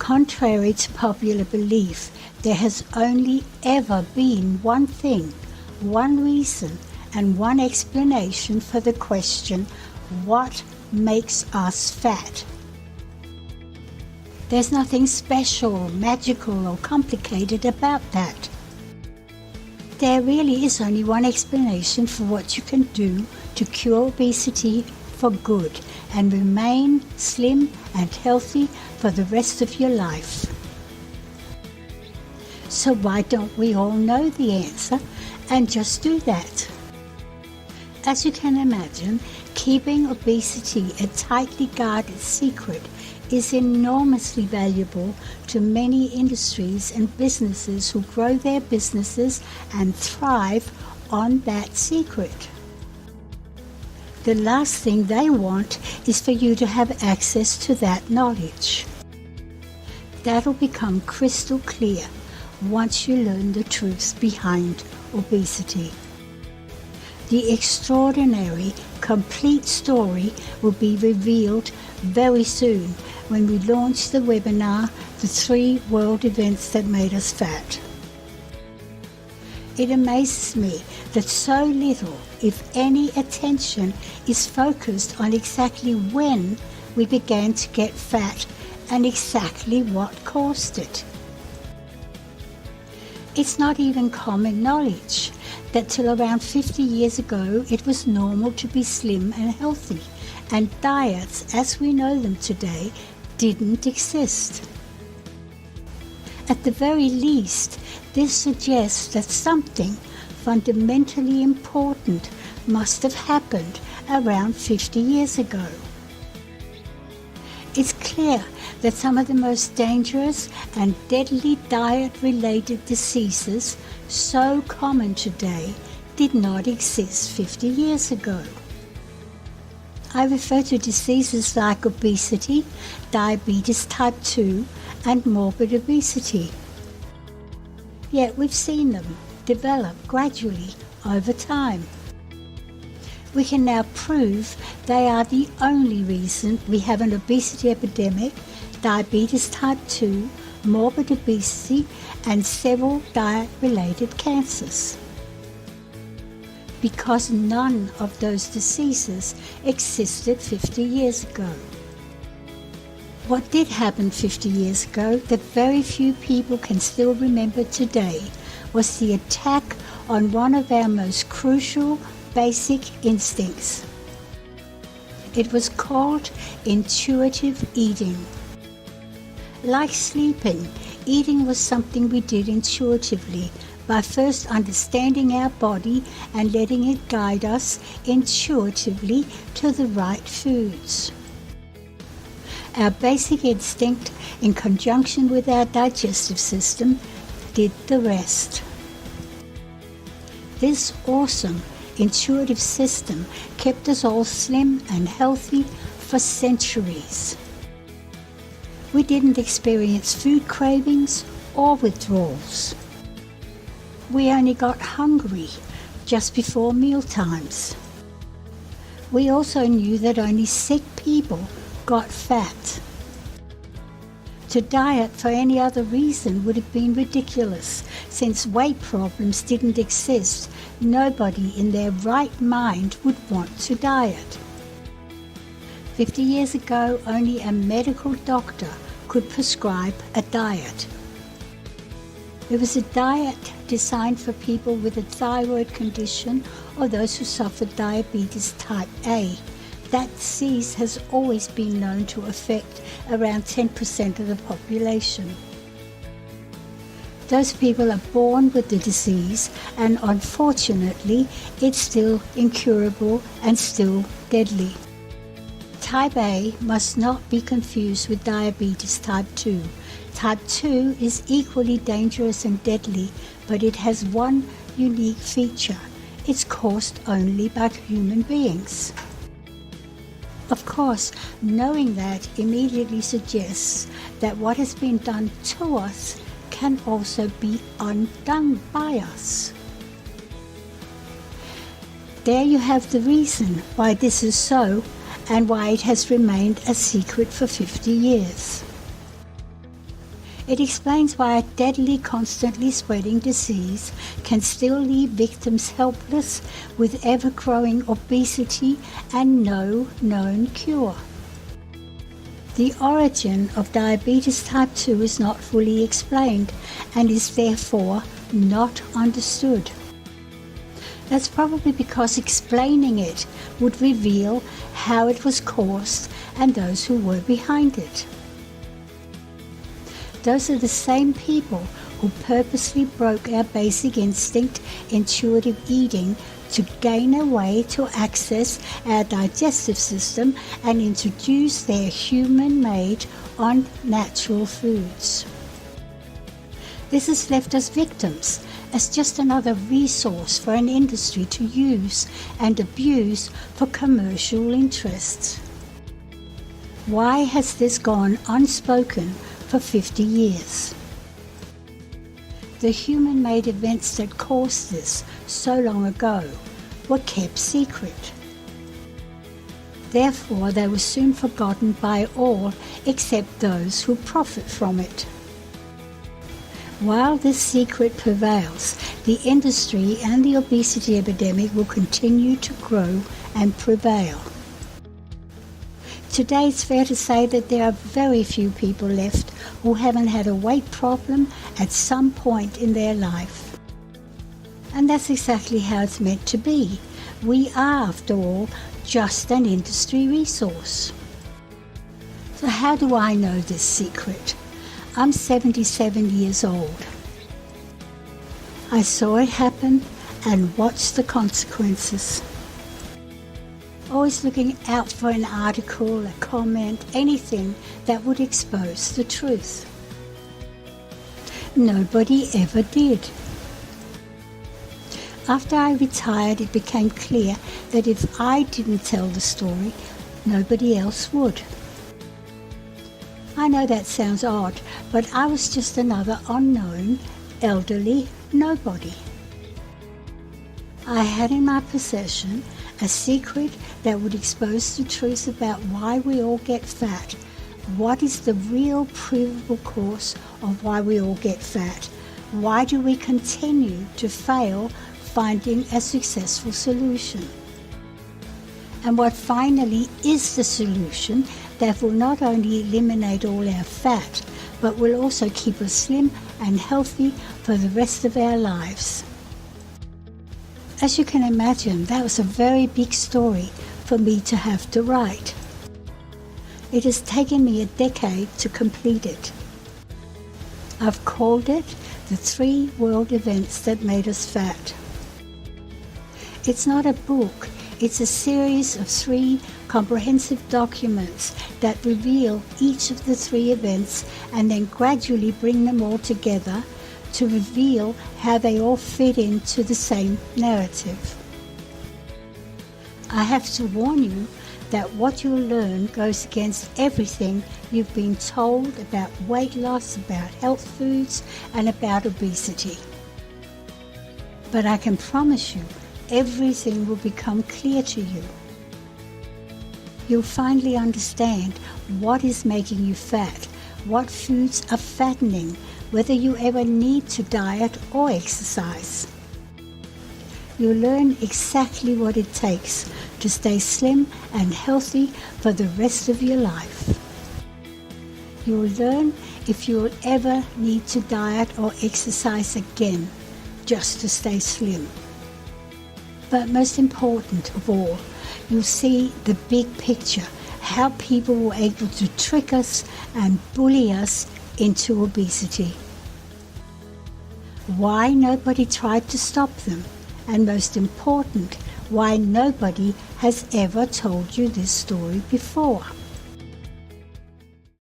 Contrary to popular belief, there has only ever been one thing, one reason, and one explanation for the question, what makes us fat? There's nothing special, magical, or complicated about that. There really is only one explanation for what you can do to cure obesity for good and remain slim and healthy for the rest of your life. So why don't we all know the answer and just do that? As you can imagine, keeping obesity a tightly guarded secret is enormously valuable to many industries and businesses who grow their businesses and thrive on that secret. The last thing they want is for you to have access to that knowledge. That'll become crystal clear once you learn the truths behind obesity. The extraordinary, complete story will be revealed very soon when we launch the webinar, The 3 World Events That Made Us Fat. It amazes me that so little, if any, attention is focused on exactly when we began to get fat and exactly what caused it. It's not even common knowledge that till around 50 years ago it was normal to be slim and healthy, and diets as we know them today didn't exist. At the very least, this suggests that something fundamentally important must have happened around 50 years ago. It's clear that some of the most dangerous and deadly diet-related diseases so common today did not exist 50 years ago. I refer to diseases like obesity, diabetes type 2, and morbid obesity. Yet we've seen them develop gradually over time. We can now prove they are the only reason we have an obesity epidemic, diabetes type 2, morbid obesity, and several diet-related cancers. Because none of those diseases existed 50 years ago. What did happen 50 years ago that very few people can still remember today was the attack on one of our most crucial basic instincts. It was called intuitive eating. Like sleeping, eating was something we did intuitively by first understanding our body and letting it guide us intuitively to the right foods. Our basic instinct, in conjunction with our digestive system, did the rest. This awesome, intuitive system kept us all slim and healthy for centuries. We didn't experience food cravings or withdrawals. We only got hungry just before meal times. We also knew that only sick people got fat. To diet for any other reason would have been ridiculous. Since weight problems didn't exist, nobody in their right mind would want to diet. 50 years ago, only a medical doctor could prescribe a diet. It was a diet designed for people with a thyroid condition or those who suffered diabetes type A. That disease has always been known to affect around 10% of the population. Those people are born with the disease, and unfortunately, it's still incurable and still deadly. Type A must not be confused with diabetes type 2. Type 2 is equally dangerous and deadly, but it has one unique feature. It's caused only by human beings. Of course, knowing that immediately suggests that what has been done to us can also be undone by us. There you have the reason why this is so and why it has remained a secret for 50 years. It explains why a deadly, constantly spreading disease can still leave victims helpless with ever-growing obesity and no known cure. The origin of diabetes type 2 is not fully explained and is therefore not understood. That's probably because explaining it would reveal how it was caused and those who were behind it. Those are the same people who purposely broke our basic instinct, intuitive eating, to gain a way to access our digestive system and introduce their human-made, unnatural foods. This has left us victims as just another resource for an industry to use and abuse for commercial interests. Why has this gone unspoken for 50 years? The human-made events that caused this so long ago were kept secret. Therefore, they were soon forgotten by all except those who profit from it. While this secret prevails, the industry and the obesity epidemic will continue to grow and prevail. Today, it's fair to say that there are very few people left who haven't had a weight problem at some point in their life. And that's exactly how it's meant to be. We are, after all, just an industry resource. So how do I know this secret? I'm 77 years old. I saw it happen and watched the consequences. Always looking out for an article, a comment, anything that would expose the truth. Nobody ever did. After I retired, it became clear that if I didn't tell the story, nobody else would. I know that sounds odd, but I was just another unknown, elderly nobody. I had in my possession a secret that would expose the truth about why we all get fat. What is the real provable cause of why we all get fat? Why do we continue to fail finding a successful solution? And what finally is the solution that will not only eliminate all our fat, but will also keep us slim and healthy for the rest of our lives? As you can imagine, that was a very big story for me to have to write. It has taken me a decade to complete it. I've called it The 3 World Events That Made Us Fat. It's not a book, it's a series of 3 comprehensive documents that reveal each of the 3 events and then gradually bring them all together to reveal how they all fit into the same narrative. I have to warn you that what you'll learn goes against everything you've been told about weight loss, about health foods, and about obesity. But I can promise you, everything will become clear to you. You'll finally understand what is making you fat, what foods are fattening, whether you ever need to diet or exercise. You'll learn exactly what it takes to stay slim and healthy for the rest of your life. You'll learn if you'll ever need to diet or exercise again just to stay slim. But most important of all, you'll see the big picture, how people were able to trick us and bully us into obesity. Why nobody tried to stop them, and most important, why nobody has ever told you this story before.